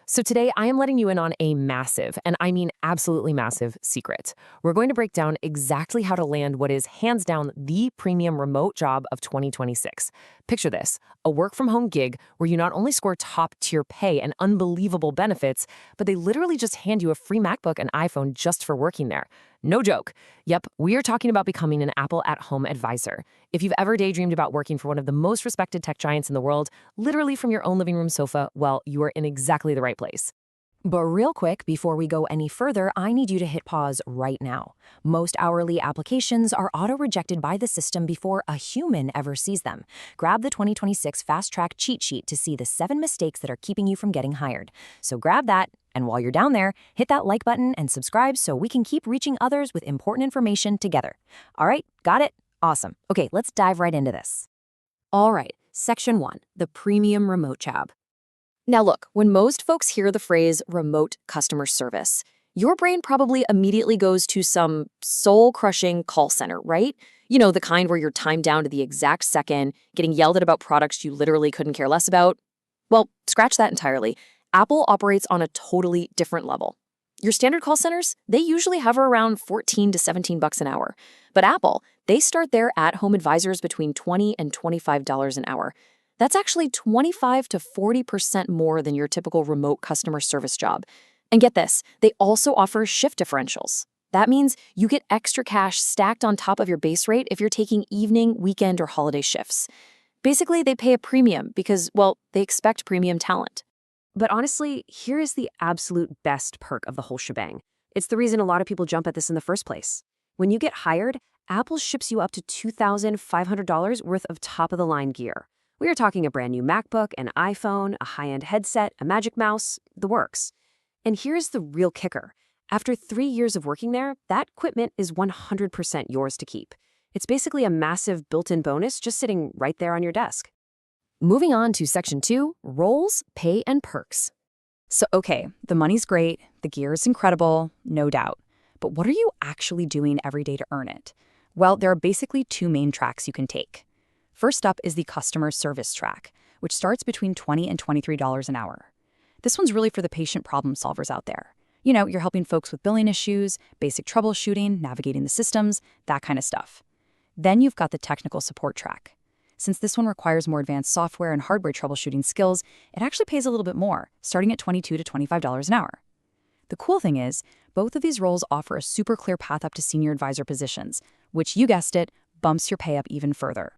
So today I am letting you in on a massive, and I mean absolutely massive, secret. We're going to break down exactly how to land what is hands down the premium remote job of 2026. Picture this, a work from home gig where you not only score top tier pay and unbelievable benefits, but they literally just hand you a free MacBook and iPhone just for working there. No joke. Yep, we are talking about becoming an Apple at-home advisor. If you've ever daydreamed about working for one of the most respected tech giants in the world, literally from your own living room sofa, well, you are in exactly the right place. But real quick, before we go any further, I need you to hit pause right now. Most hourly applications are auto-rejected by the system before a human ever sees them. Grab the 2026 Fast Track cheat sheet to see the 7 mistakes that are keeping you from getting hired. So grab that, and while you're down there, hit that like button and subscribe so we can keep reaching others with important information together. All right, got it? Awesome. Okay, let's dive right into this. All right, Section 1, the premium remote job. Now look, when most folks hear the phrase remote customer service, your brain probably immediately goes to some soul-crushing call center, right? You know, the kind where you're timed down to the exact second, getting yelled at about products you literally couldn't care less about. Well, scratch that entirely. Apple operates on a totally different level. Your standard call centers, they usually hover around $14 to $17 an hour. But Apple, they start their at-home advisors between $20 and $25 an hour. That's actually 25 to 40% more than your typical remote customer service job. And get this, they also offer shift differentials. That means you get extra cash stacked on top of your base rate if you're taking evening, weekend, or holiday shifts. Basically, they pay a premium because, well, they expect premium talent. But honestly, here is the absolute best perk of the whole shebang. It's the reason a lot of people jump at this in the first place. When you get hired, Apple ships you up to $2,500 worth of top-of-the-line gear. We are talking a brand new MacBook, an iPhone, a high-end headset, a Magic Mouse, the works. And here's the real kicker. After 3 years of working there, that equipment is 100% yours to keep. It's basically a massive built-in bonus just sitting right there on your desk. Moving on to Section 2, roles, pay, and perks. So, okay, the money's great, the gear is incredible, no doubt. But what are you actually doing every day to earn it? Well, there are basically 2 main tracks you can take. First up is the customer service track, which starts between $20 and $23 an hour. This one's really for the patient problem solvers out there. You know, you're helping folks with billing issues, basic troubleshooting, navigating the systems, that kind of stuff. Then you've got the technical support track. Since this one requires more advanced software and hardware troubleshooting skills, it actually pays a little bit more, starting at $22 to $25 an hour. The cool thing is, both of these roles offer a super clear path up to senior advisor positions, which, you guessed it, bumps your pay up even further.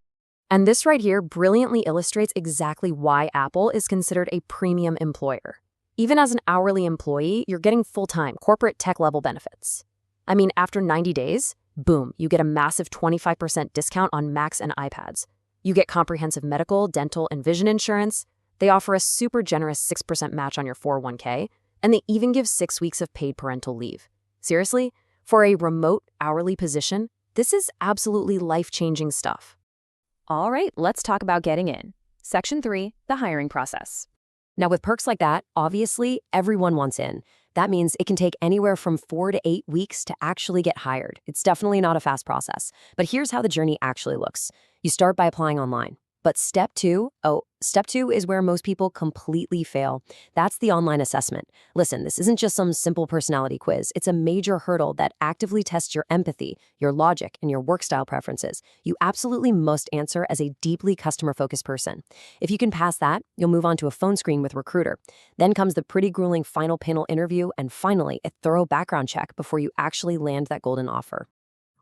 And this right here brilliantly illustrates exactly why Apple is considered a premium employer. Even as an hourly employee, you're getting full-time corporate tech-level benefits. I mean, after 90 days, boom, you get a massive 25% discount on Macs and iPads. You get comprehensive medical, dental, and vision insurance. They offer a super generous 6% match on your 401k, and they even give 6 weeks of paid parental leave. Seriously, for a remote hourly position, this is absolutely life-changing stuff. All right, let's talk about getting in. Section 3, the hiring process. Now, with perks like that, obviously, everyone wants in. That means it can take anywhere from 4 to 8 weeks to actually get hired. It's definitely not a fast process. But here's how the journey actually looks. You start by applying online. But step 2 is where most people completely fail. That's the online assessment. Listen, this isn't just some simple personality quiz. It's a major hurdle that actively tests your empathy, your logic, and your work style preferences. You absolutely must answer as a deeply customer-focused person. If you can pass that, you'll move on to a phone screen with Recruiter. Then comes the pretty grueling final panel interview, and finally, a thorough background check before you actually land that golden offer.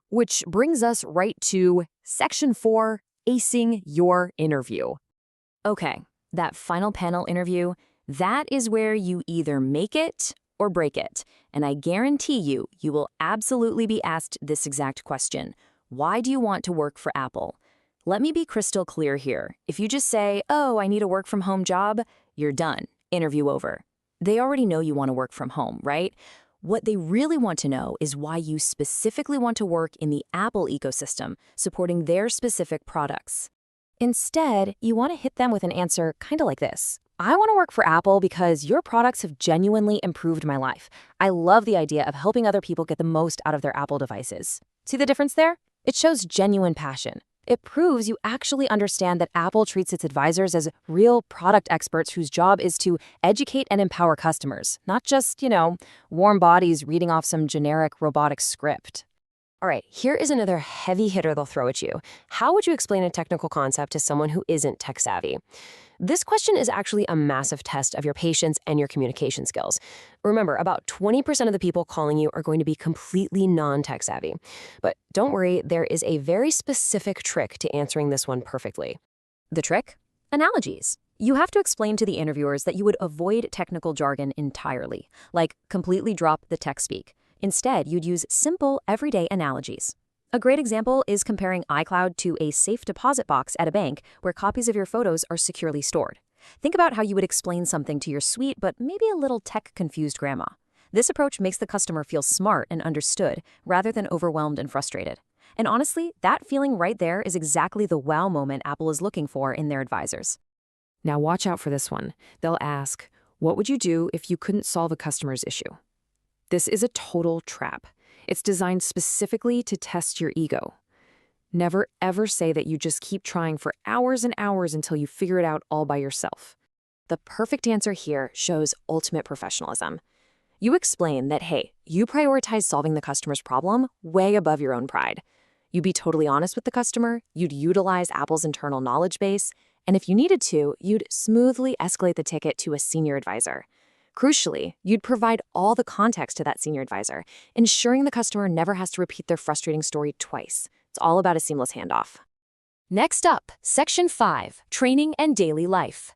Which brings us right to Section 4, acing your interview. Okay, that final panel interview, that is where you either make it or break it. And I guarantee you, you will absolutely be asked this exact question. Why do you want to work for Apple? Let me be crystal clear here. If you just say, oh, I need a work from home job, you're done. Interview over. They already know you want to work from home, right? What they really want to know is why you specifically want to work in the Apple ecosystem, supporting their specific products. Instead, you want to hit them with an answer kind of like this. I want to work for Apple because your products have genuinely improved my life. I love the idea of helping other people get the most out of their Apple devices. See the difference there? It shows genuine passion. It proves you actually understand that Apple treats its advisors as real product experts whose job is to educate and empower customers, not just, warm bodies reading off some generic robotic script. All right, here is another heavy hitter they'll throw at you. How would you explain a technical concept to someone who isn't tech savvy? This question is actually a massive test of your patience and your communication skills. Remember, about 20% of the people calling you are going to be completely non-tech savvy. But don't worry, there is a very specific trick to answering this one perfectly. The trick? Analogies. You have to explain to the interviewers that you would avoid technical jargon entirely, like completely drop the tech speak. Instead, you'd use simple, everyday analogies. A great example is comparing iCloud to a safe deposit box at a bank where copies of your photos are securely stored. Think about how you would explain something to your sweet but maybe a little tech-confused grandma. This approach makes the customer feel smart and understood rather than overwhelmed and frustrated. And honestly, that feeling right there is exactly the wow moment Apple is looking for in their advisors. Now watch out for this one. They'll ask, what would you do if you couldn't solve a customer's issue? This is a total trap. It's designed specifically to test your ego. Never ever say that you just keep trying for hours and hours until you figure it out all by yourself. The perfect answer here shows ultimate professionalism. You explain that, hey, you prioritize solving the customer's problem way above your own pride. You'd be totally honest with the customer, you'd utilize Apple's internal knowledge base, and if you needed to, you'd smoothly escalate the ticket to a senior advisor. Crucially, you'd provide all the context to that senior advisor, ensuring the customer never has to repeat their frustrating story twice. It's all about a seamless handoff. Next up, Section 5, Training and Daily Life.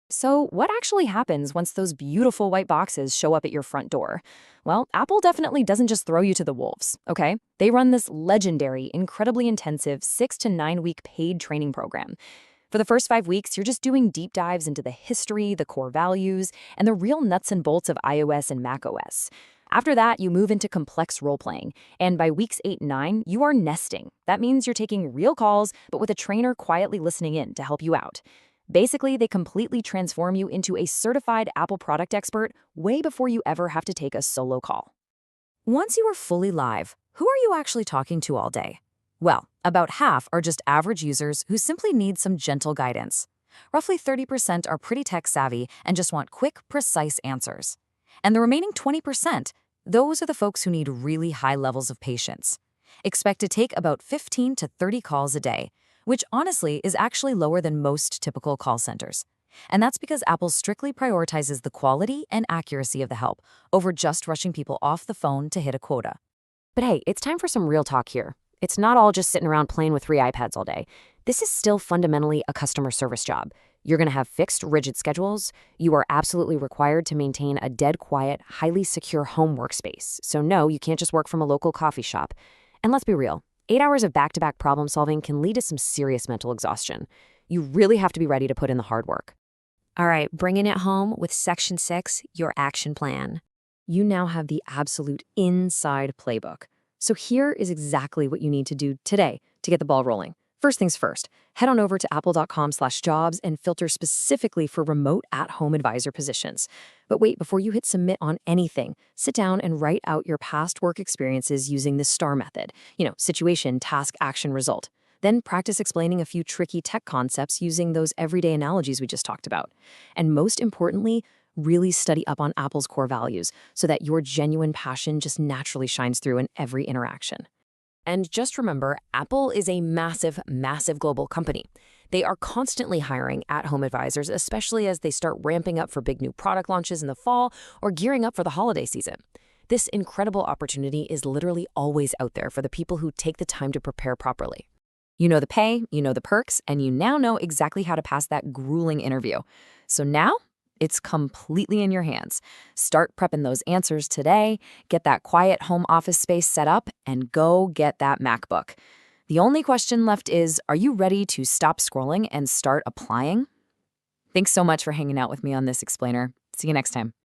So what actually happens once those beautiful white boxes show up at your front door? Well, Apple definitely doesn't just throw you to the wolves, okay? They run this legendary, incredibly intensive 6 to 9 week paid training program. For the first 5 weeks, you're just doing deep dives into the history, the core values, and the real nuts and bolts of iOS and macOS. After that, you move into complex role-playing, and by weeks 8 and 9, you are nesting. That means you're taking real calls, but with a trainer quietly listening in to help you out. Basically, they completely transform you into a certified Apple product expert way before you ever have to take a solo call. Once you are fully live, who are you actually talking to all day? Well, about half are just average users who simply need some gentle guidance. Roughly 30% are pretty tech-savvy and just want quick, precise answers. And the remaining 20%, those are the folks who need really high levels of patience. Expect to take about 15 to 30 calls a day, which honestly is actually lower than most typical call centers. And that's because Apple strictly prioritizes the quality and accuracy of the help over just rushing people off the phone to hit a quota. But hey, it's time for some real talk here. It's not all just sitting around playing with 3 iPads all day. This is still fundamentally a customer service job. You're going to have fixed, rigid schedules. You are absolutely required to maintain a dead quiet, highly secure home workspace. So no, you can't just work from a local coffee shop. And let's be real, 8 hours of back-to-back problem solving can lead to some serious mental exhaustion. You really have to be ready to put in the hard work. All right, bringing it home with Section 6, your action plan. You now have the absolute inside playbook. So here is exactly what you need to do today to get the ball rolling. First things first, head on over to apple.com/jobs and filter specifically for remote at-home advisor positions. But wait, before you hit submit on anything, sit down and write out your past work experiences using the S.T.A.R method. Situation, task, action, result. Then practice explaining a few tricky tech concepts using those everyday analogies we just talked about. And most importantly, really study up on Apple's core values so that your genuine passion just naturally shines through in every interaction. And just remember, Apple is a massive, massive global company. They are constantly hiring at-home advisors, especially as they start ramping up for big new product launches in the fall or gearing up for the holiday season. This incredible opportunity is literally always out there for the people who take the time to prepare properly. You know the pay, you know the perks, and you now know exactly how to pass that grueling interview. So now, it's completely in your hands. Start prepping those answers today, get that quiet home office space set up, and go get that MacBook. The only question left is, are you ready to stop scrolling and start applying? Thanks so much for hanging out with me on this explainer. See you next time.